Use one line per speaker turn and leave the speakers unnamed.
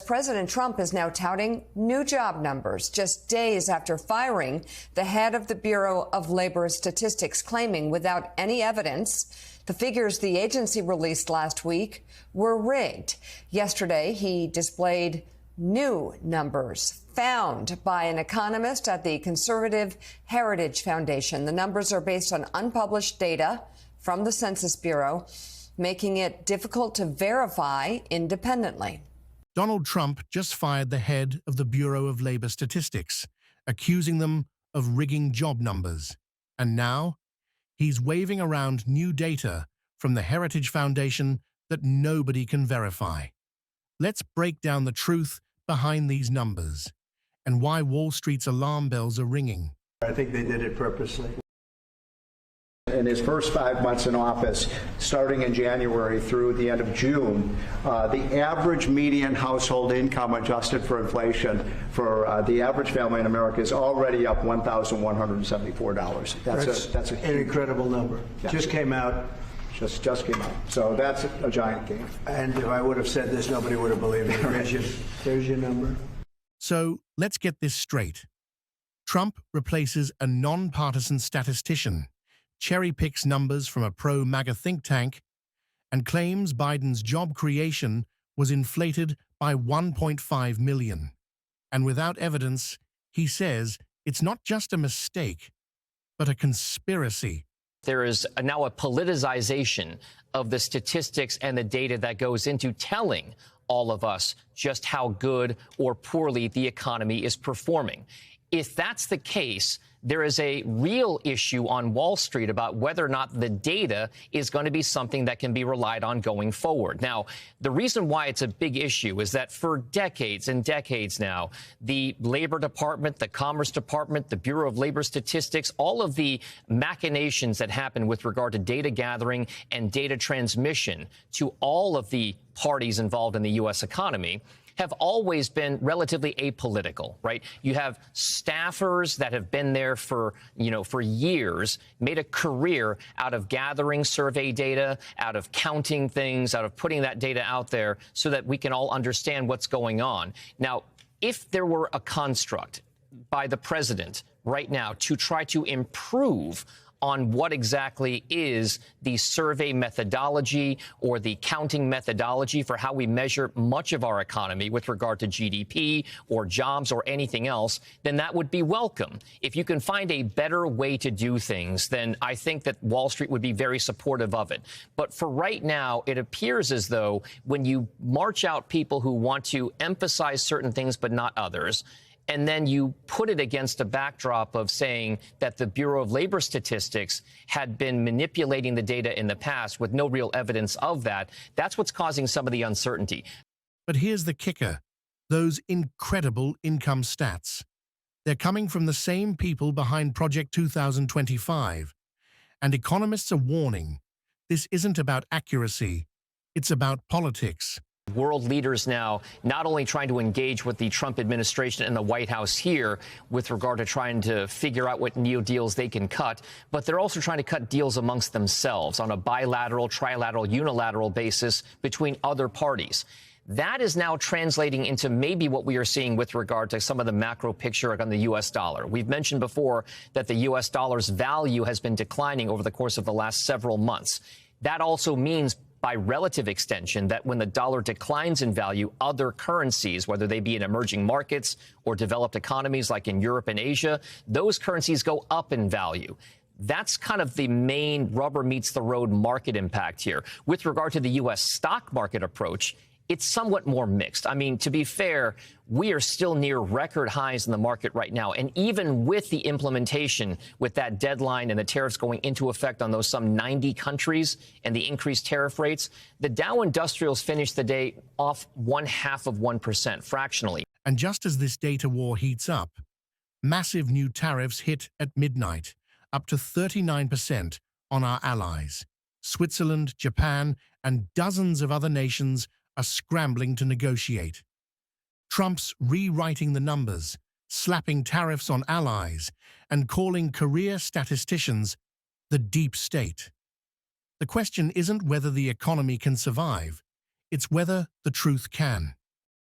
President Trump is now touting new job numbers just days after firing the head of the Bureau of Labor Statistics, claiming without any evidence the figures the agency released last week were rigged. Yesterday, he displayed new numbers found by an economist at the conservative Heritage Foundation. The numbers are based on unpublished data from the Census Bureau, making it difficult to verify independently.
Donald Trump just fired the head of the Bureau of Labor Statistics, accusing them of rigging job numbers. And now, he's waving around new data from the Heritage Foundation that nobody can verify. Let's break down the truth behind these numbers and why Wall Street's alarm bells are ringing.
I think they did it purposely.
In his first 5 months in office, starting in January through the end of June, the average median household income adjusted for inflation for the average family in America is already up $1,174. That's
an incredible number.
Yeah.
Just came out.
Just came out. So that's a giant gain.
And if I would have said this, nobody would have believed it. There's your number.
So let's get this straight. Trump replaces a nonpartisan statistician, cherry-picks numbers from a pro-MAGA think tank, and claims Biden's job creation was inflated by 1.5 million. And without evidence, he says it's not just a mistake, but a conspiracy.
There is now a politicization of the statistics and the data that goes into telling all of us just how good or poorly the economy is performing. If that's the case, there is a real issue on Wall Street about whether or not the data is going to be something that can be relied on going forward. Now, the reason why it's a big issue is that for decades and decades now, the Labor Department, the Commerce Department, the Bureau of Labor Statistics, all of the machinations that happen with regard to data gathering and data transmission to all of the parties involved in the U.S. economy have always been relatively apolitical, right? You have staffers that have been there for years, made a career out of gathering survey data, out of counting things, out of putting that data out there so that we can all understand what's going on. Now, if there were a construct by the president right now to try to improve on what exactly is the survey methodology or the counting methodology for how we measure much of our economy with regard to GDP or jobs or anything else, then that would be welcome. If you can find a better way to do things, then I think that Wall Street would be very supportive of it. But for right now, it appears as though when you march out people who want to emphasize certain things but not others, and then you put it against a backdrop of saying that the Bureau of Labor Statistics had been manipulating the data in the past with no real evidence of that, that's what's causing some of the uncertainty.
But here's the kicker. Those incredible income stats. They're coming from the same people behind Project 2025. And economists are warning, this isn't about accuracy, it's about politics.
World leaders now not only trying to engage with the Trump administration and the White House here with regard to trying to figure out what new deals they can cut, but they're also trying to cut deals amongst themselves on a bilateral, trilateral, unilateral basis between other parties. That is now translating into maybe what we are seeing with regard to some of the macro picture on the U.S. dollar. We've mentioned before that the U.S. dollar's value has been declining over the course of the last several months. That also means, by relative extension, that when the dollar declines in value, other currencies, whether they be in emerging markets or developed economies like in Europe and Asia, those currencies go up in value. That's kind of the main rubber meets the road market impact here. With regard to the U.S. stock market approach, it's somewhat more mixed. I mean, to be fair, we are still near record highs in the market right now. And even with the implementation, with that deadline and the tariffs going into effect on those some 90 countries and the increased tariff rates, the Dow Industrials finished the day off 0.5%, fractionally.
And just as this data war heats up, massive new tariffs hit at midnight, up to 39% on our allies. Switzerland, Japan, and dozens of other nations are scrambling to negotiate. Trump's rewriting the numbers, slapping tariffs on allies, and calling career statisticians the deep state. The question isn't whether the economy can survive, it's whether the truth can.